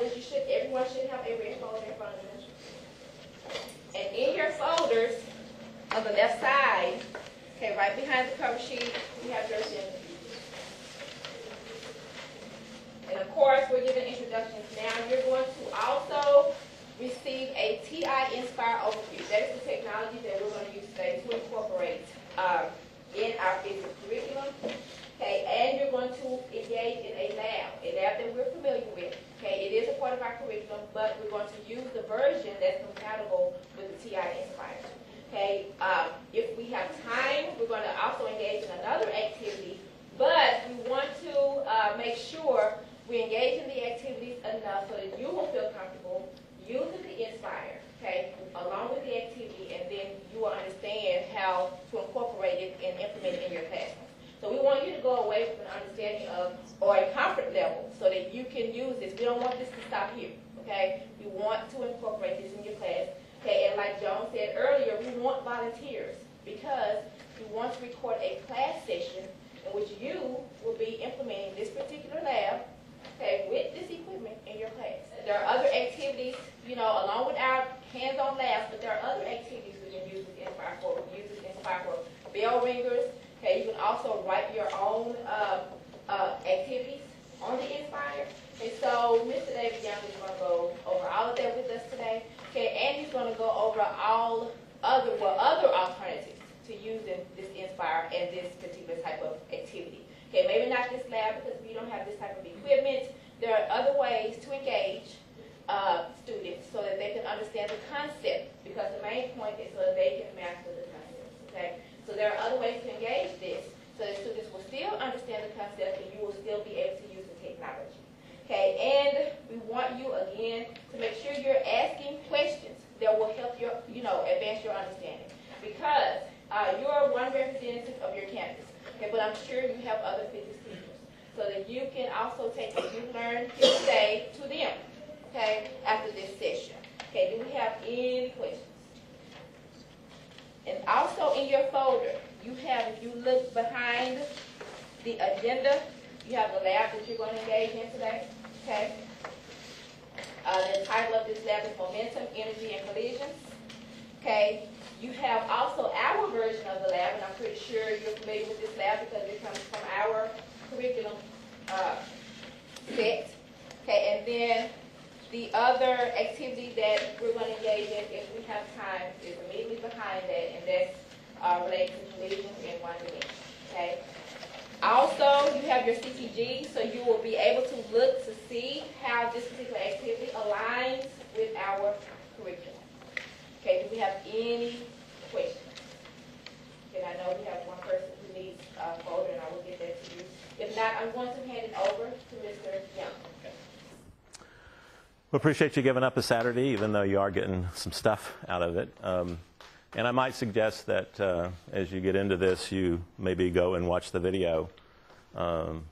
folders, everyone should have a red folder in front of them. And in your folders, on the left side, okay, right behind the cover sheet, you have your agenda. And of course, we're giving introductions now. You're going to also receive a TI-Nspire overview. That is the technology that we're going to use today to incorporate in our physics curriculum. Okay, and you're going to engage in a lab that we're familiar with. Okay, it is a part of our curriculum, but we're going to use the version that's compatible with the TI-Nspire. Okay, if we have time, we're going to also engage in another activity, but we want to make sure we engage in the activities enough so that you will feel comfortable using the Nspire, okay, along with the activity, and then you will understand how to incorporate it and implement it in your classroom. So we want you to go away with an understanding of, or a comfort level, so that you can use this. We don't want this to stop here, okay? We want to incorporate this in your class, okay? And like Joan said earlier, we want volunteers because we want to record a class session in which you will be implementing this particular lab, okay, with this equipment in your class. There are other activities, you know, along with our hands-on labs, but there are other activities we can use this Nspire for. We can use this Nspire for bell ringers. Okay, you can also write your own activities on the Nspire. And so Mr. David Young is going to go over all of that with us today. Okay, and he's going to go over all other alternatives to using this Nspire and this particular type of activity. Okay, maybe not this lab because we don't have this type of equipment. There are other ways to engage students so that they can understand the concept, because the main point is so that they can master the concept. Okay, so there are other ways to engage this so that students will still understand the concept and you will still be able to use the technology. Okay, and we want you again to make sure you're asking questions that will help your, advance your understanding, because you're one representative of your campus. Okay, but I'm sure you have other physics teachers, so that you can also take what you learned here today to them, okay, after this session. Okay, do we have any questions? And also in your folder, you have, if you look behind the agenda, you have the lab that you're going to engage in today, okay? The title of this lab is Momentum, Energy, and Collisions, okay? You have also our version of the lab, and I'm pretty sure you're familiar with this lab because it comes from our curriculum set. Okay, and then the other activity that we're going to engage in, if we have time, is immediately behind that, and that's related to collisions in one dimension. Okay. Also, you have your CCG, so you will be able to look to see how this particular activity aligns with our curriculum. Okay, do we have any questions? And I know we have one person who needs a folder, and I will get that to you. If not, I'm going to hand it over to Mr. Young. Okay. Well, appreciate you giving up a Saturday, even though you are getting some stuff out of it. And I might suggest that as you get into this, you maybe go and watch the video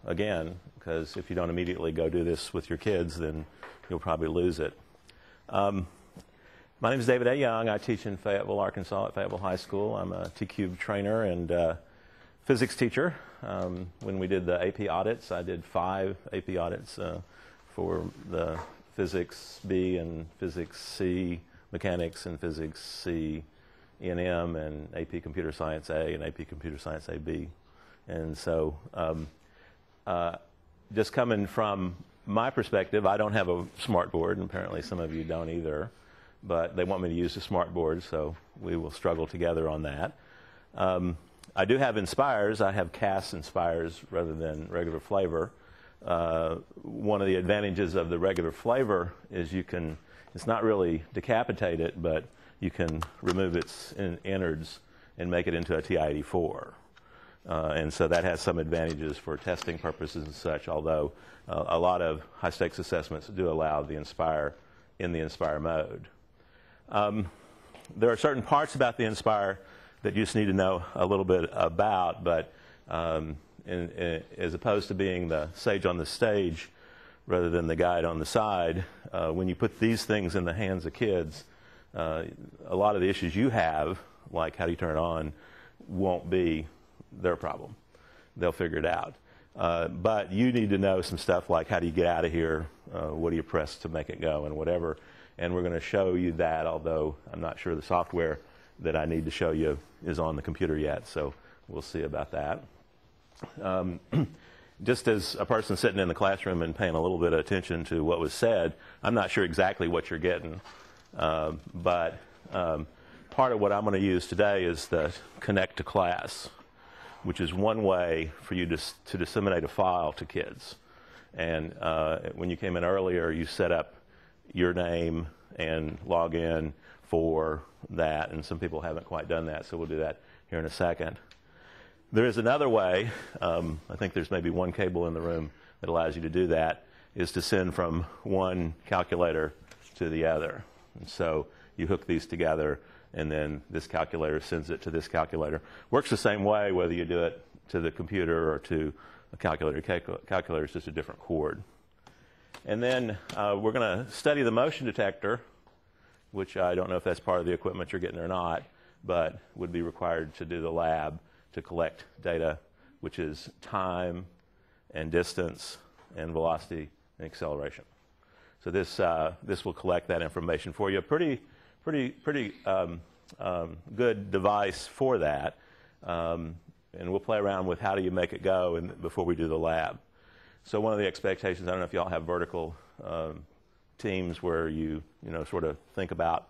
again, because if you don't immediately go do this with your kids, then you'll probably lose it. My name is David A. Young. I teach in Fayetteville, Arkansas at Fayetteville High School. I'm a T-Cube trainer and physics teacher. When we did the AP audits, I did 5 AP audits for the Physics B and Physics C Mechanics and Physics C E&M and AP Computer Science A and AP Computer Science AB. And so just coming from my perspective, I don't have a smart board, and apparently some of you don't either. But they want me to use the smart board, so we will struggle together on that. I do have Inspires. I have cast Inspires rather than regular flavor. One of the advantages of the regular flavor is you can, it's not really decapitate it, but you can remove its innards and make it into a TI-84. And so that has some advantages for testing purposes and such, although a lot of high-stakes assessments do allow the Inspire in the Inspire mode. There are certain parts about the Inspire that you just need to know a little bit about, but as opposed to being the sage on the stage rather than the guide on the side, when you put these things in the hands of kids, a lot of the issues you have, like how do you turn it on, won't be their problem. They'll figure it out. But you need to know some stuff like how do you get out of here, what do you press to make it go, and whatever. And we're going to show you that, although I'm not sure the software that I need to show you is on the computer yet, so we'll see about that. Just as a person sitting in the classroom and paying a little bit of attention to what was said, I'm not sure exactly what you're getting, but part of what I'm going to use today is the Connect-to-Class, which is one way for you to disseminate a file to kids. And when you came in earlier, you set up your name and log in for that, and some people haven't quite done that, so we'll do that here in a second. There is another way, I think there's maybe one cable in the room that allows you to do that, is to send from one calculator to the other. And so you hook these together, and then this calculator sends it to this calculator. Works the same way whether you do it to the computer or to a calculator. Calculator is just a different cord. And then we're going to study the motion detector, which I don't know if that's part of the equipment you're getting or not, but would be required to do the lab to collect data, which is time and distance and velocity and acceleration. So this will collect that information for you. A pretty good device for that. And we'll play around with how do you make it go before we do the lab. So one of the expectations, I don't know if y'all have vertical teams where you sort of think about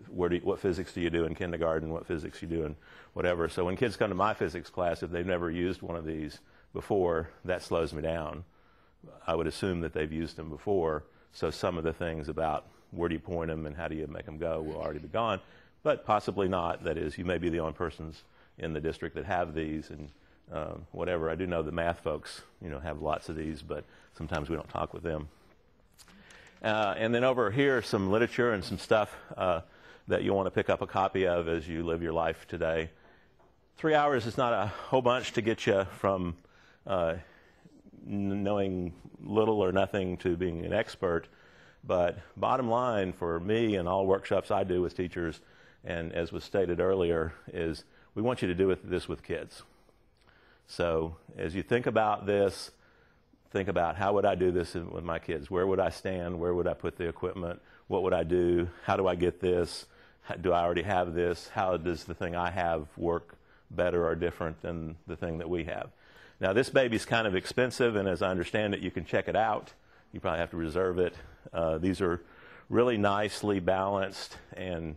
what physics do you do in kindergarten, what physics you do in whatever. So when kids come to my physics class, if they've never used one of these before, that slows me down. I would assume that they've used them before, so some of the things about where do you point them and how do you make them go will already be gone, but possibly not. That is, you may be the only persons in the district that have these, and whatever. I do know the math folks, have lots of these, but sometimes we don't talk with them. And then over here, some literature and some stuff that you'll want to pick up a copy of as you live your life today. 3 hours is not a whole bunch to get you from knowing little or nothing to being an expert, but bottom line for me and all workshops I do with teachers, and as was stated earlier, is we want you to do this with kids. So as you think about this, think about how would I do this with my kids? Where would I stand? Where would I put the equipment? What would I do? How do I get this? Do I already have this? How does the thing I have work better or different than the thing that we have? Now, this baby's kind of expensive, and as I understand it, you can check it out. You probably have to reserve it. These are really nicely balanced and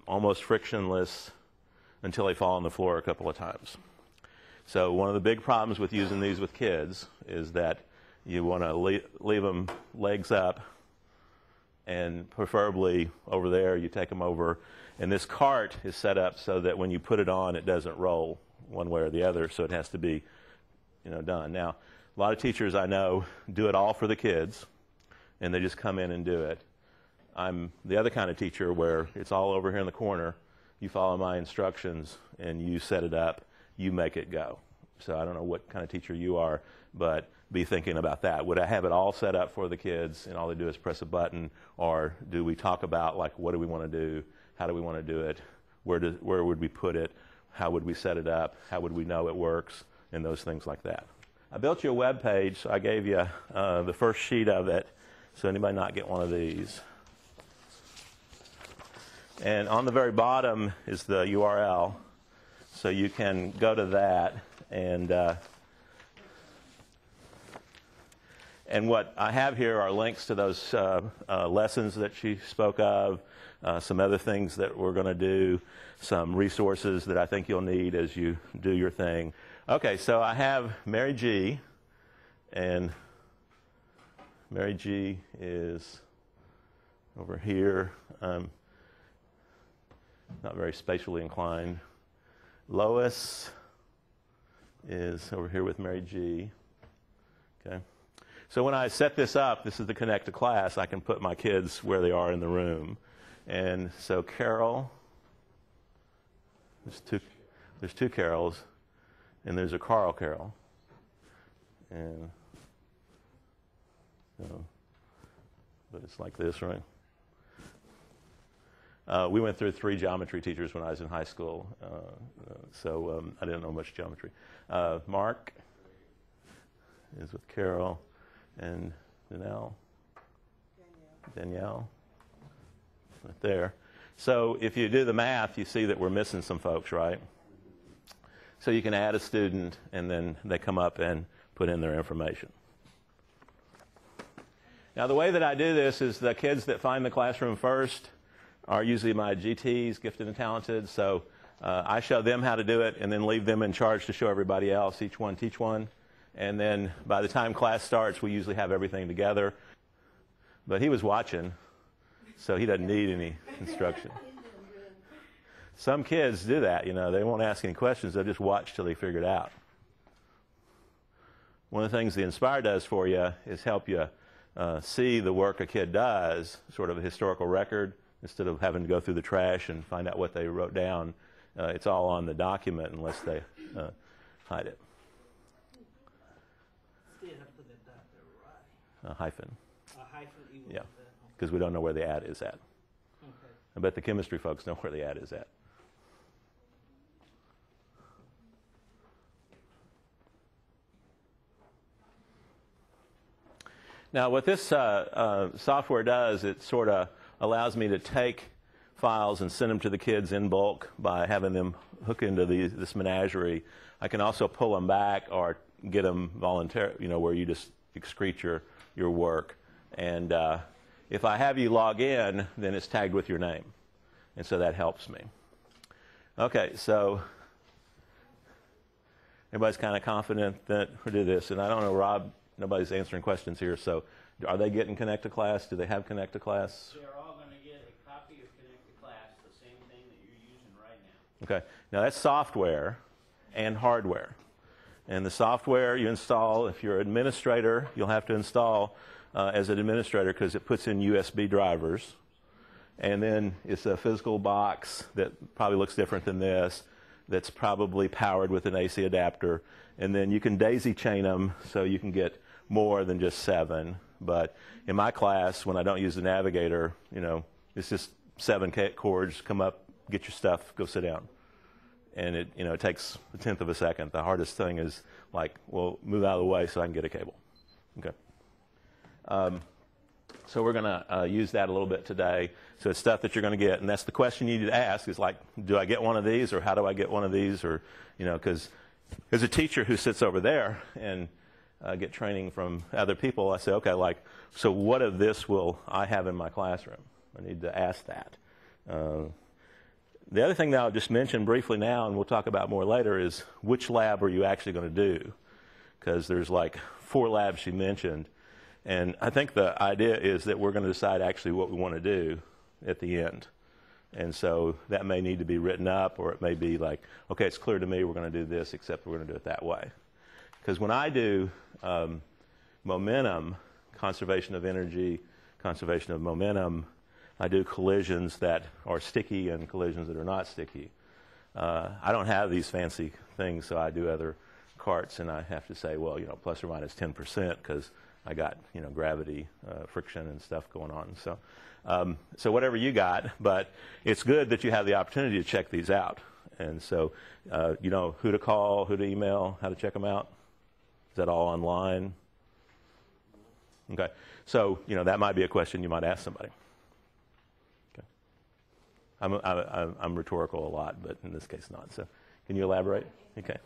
almost frictionless until they fall on the floor a couple of times. So one of the big problems with using these with kids is that you want to leave them legs up, and preferably over there you take them over. And this cart is set up so that when you put it on, it doesn't roll one way or the other, so it has to be done. Now, a lot of teachers I know do it all for the kids, and they just come in and do it. I'm the other kind of teacher where it's all over here in the corner. You follow my instructions, and you set it up. You make it go. So I don't know what kind of teacher you are, but be thinking about that. Would I have it all set up for the kids and all they do is press a button, or do we talk about what do we want to do, how do we want to do it, where would we put it, how would we set it up, how would we know it works, and those things like that. I built you a web page, so I gave you the first sheet of it, so anybody not get one of these. And on the very bottom is the URL. So you can go to that, and what I have here are links to those lessons that she spoke of, some other things that we're going to do, some resources that I think you'll need as you do your thing. Okay, so I have Mary G, and Mary G is over here. Not very spatially inclined. Lois is over here with Mary G. Okay. So when I set this up, this is the Connect-to-Class, I can put my kids where they are in the room. And so Carol, there's two Carols, and there's a Carol. And but it's like this, right? We went through 3 geometry teachers when I was in high school, so I didn't know much geometry. Mark, is with Carol and Danielle, right there. So if you do the math, you see that we're missing some folks, right? So you can add a student, and then they come up and put in their information. Now, the way that I do this is the kids that find the classroom first are usually my GTs, gifted and talented. So I show them how to do it and then leave them in charge to show everybody else, each one teach one. And then by the time class starts, we usually have everything together. But he was watching, so he doesn't need any instruction. Some kids do that, you know. They won't ask any questions. They'll just watch till they figure it out. One of the things the Inspire does for you is help you see the work a kid does, sort of a historical record, instead of having to go through the trash and find out what they wrote down. It's all on the document unless they hide it. Still have to put that dot there, right? A hyphen. A hyphen even Yeah, with that. because we don't know where the at is at. Okay. I bet the chemistry folks know where the at is at. Now, what this software does, it sort of allows me to take files and send them to the kids in bulk by having them hook into this menagerie. I can also pull them back or get them voluntarily, you know, where you just excrete your work. And if I have you log in, then it's tagged with your name. And so that helps me. Okay, so everybody's kind of confident that we do this. And I don't know, Rob, nobody's answering questions here. So are they getting Connect-to-Class? Do they have Connect-to-Class? They're all going to get a copy of Connect-to-Class, the same thing that you're using right now. Okay. Now that's software and hardware. And the software you install, if you're an administrator, you'll have to install as an administrator because it puts in USB drivers. And then it's a physical box that probably looks different than this, that's probably powered with an AC adapter. And then you can daisy chain them so you can get more than just 7. But in my class, when I don't use the navigator, you know, it's just 7 cords, come up, get your stuff, go sit down. And it, you know, it takes 1/10 of a second. The hardest thing is like, well, move out of the way so I can get a cable. Okay. So we're going to use that a little bit today. So it's stuff that you're going to get, and that's the question you need to ask is like, do I get one of these, or how do I get one of these, or, you know, because there's a teacher who sits over there and get training from other people. I say, okay, like, so what of this will I have in my classroom? I need to ask that. The other thing that I'll just mention briefly now, and we'll talk about more later, is which lab are you actually going to do? Because there's like 4 labs she mentioned. And I think the idea is that we're going to decide actually what we want to do at the end. And so that may need to be written up, or it may be like, okay, it's clear to me we're going to do this, except we're going to do it that way. Because when I do momentum, conservation of energy, conservation of momentum, I do collisions that are sticky and collisions that are not sticky. I don't have these fancy things, so I do other carts, and I have to say, well, you know, plus or minus 10%, because I got, you know, gravity, friction, and stuff going on. So, so whatever you got, but it's good that you have the opportunity to check these out. And so, you know, who to call, who to email, how to check them out. Is that all online? Okay. So, you know, that might be a question you might ask somebody. Okay. I'm rhetorical a lot, but in this case not. So, can you elaborate? Okay.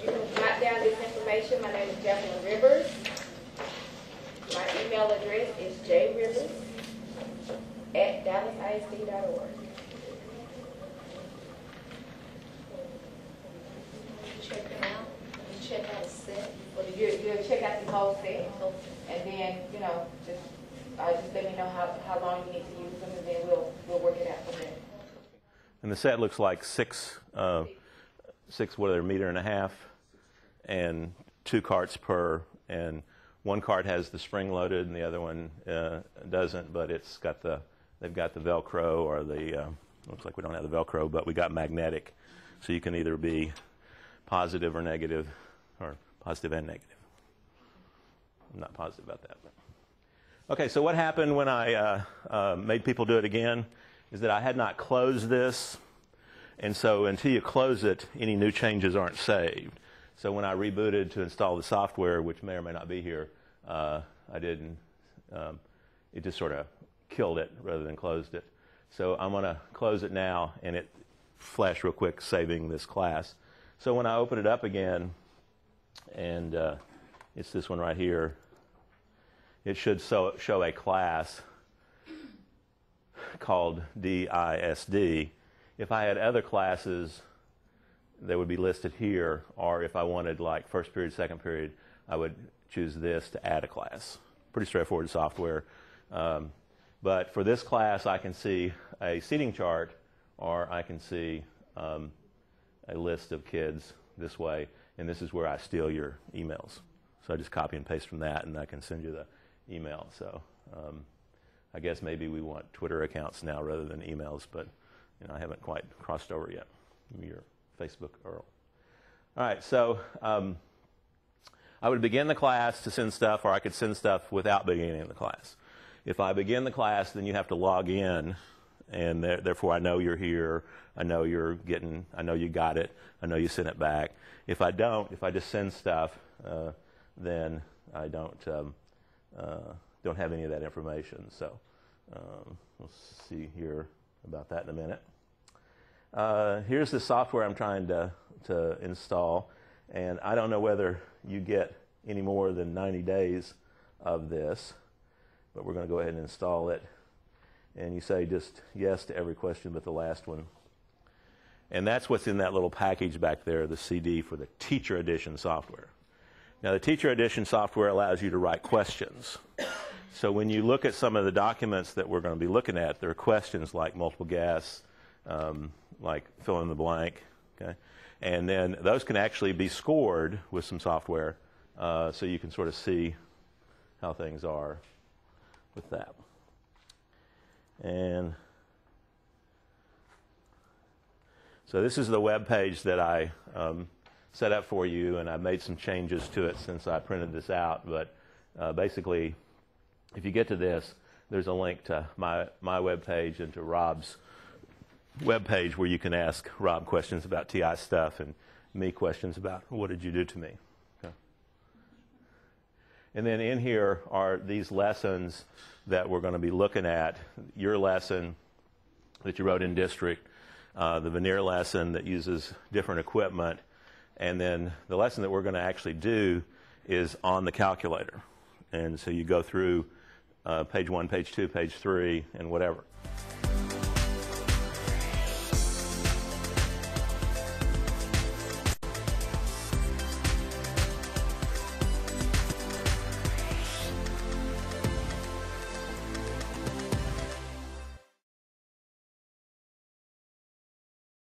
You can jot down this information. My name is Jacqueline Rivers. My email address is jrivers@dallasisd.org. Check them out. You check out a set. Well, you'll check out the whole set, and then, you know, just let me know how long you need to use them, and then we'll work it out from there. And the set looks like 6, what are they, 1.5 meters, and 2 carts per, and one cart has the spring loaded and the other one doesn't, but they've got the Velcro, or looks like we don't have the Velcro, but we got magnetic. So you can either be positive or negative, or positive and negative. I'm not positive about that. But. Okay, so what happened when I made people do it again is that I had not closed this. And so until you close it, any new changes aren't saved. So when I rebooted to install the software, which may or may not be here, I didn't, it just sort of killed it rather than closed it. So I'm going to close it now, and it flashed real quick saving this class. So when I open it up again, and it's this one right here, it should show a class called DISD. If I had other classes, they would be listed here, or if I wanted like first period, second period, I would choose this to add a class. Pretty straightforward software. But for this class, I can see a seating chart, or I can see a list of kids this way, and this is where I steal your emails. So I just copy and paste from that, and I can send you the email. So I guess maybe we want Twitter accounts now rather than emails, but I haven't quite crossed over yet. Give me your Facebook URL. All right, so I would begin the class to send stuff, or I could send stuff without beginning the class. If I begin the class, then you have to log in, and therefore I know you're here, I know you're getting, I know you got it, I know you sent it back. If I don't, if I just send stuff, then I don't have any of that information. So we'll see here about that in a minute. Here's the software I'm trying to install, and I don't know whether you get any more than 90 days of this, but we're going to go ahead and install it. And you say just yes to every question but the last one. And that's what's in that little package back there, the CD for the Teacher Edition software. Now, the Teacher Edition software allows you to write questions. So when you look at some of the documents that we're going to be looking at, there are questions like multiple guess, like fill in the blank, okay? And then those can actually be scored with some software, so you can sort of see how things are with that. And so this is the web page that I set up for you, and I've made some changes to it since I printed this out. But basically, if you get to this, there's a link to my web page and to Rob's web page where you can ask Rob questions about TI stuff and me questions about what did you do to me. Okay. And then in here are these lessons that we're going to be looking at. Your lesson that you wrote in district, the Vernier lesson that uses different equipment, and then the lesson that we're going to actually do is on the calculator. And so you go through page 1, page 2, page 3, and whatever.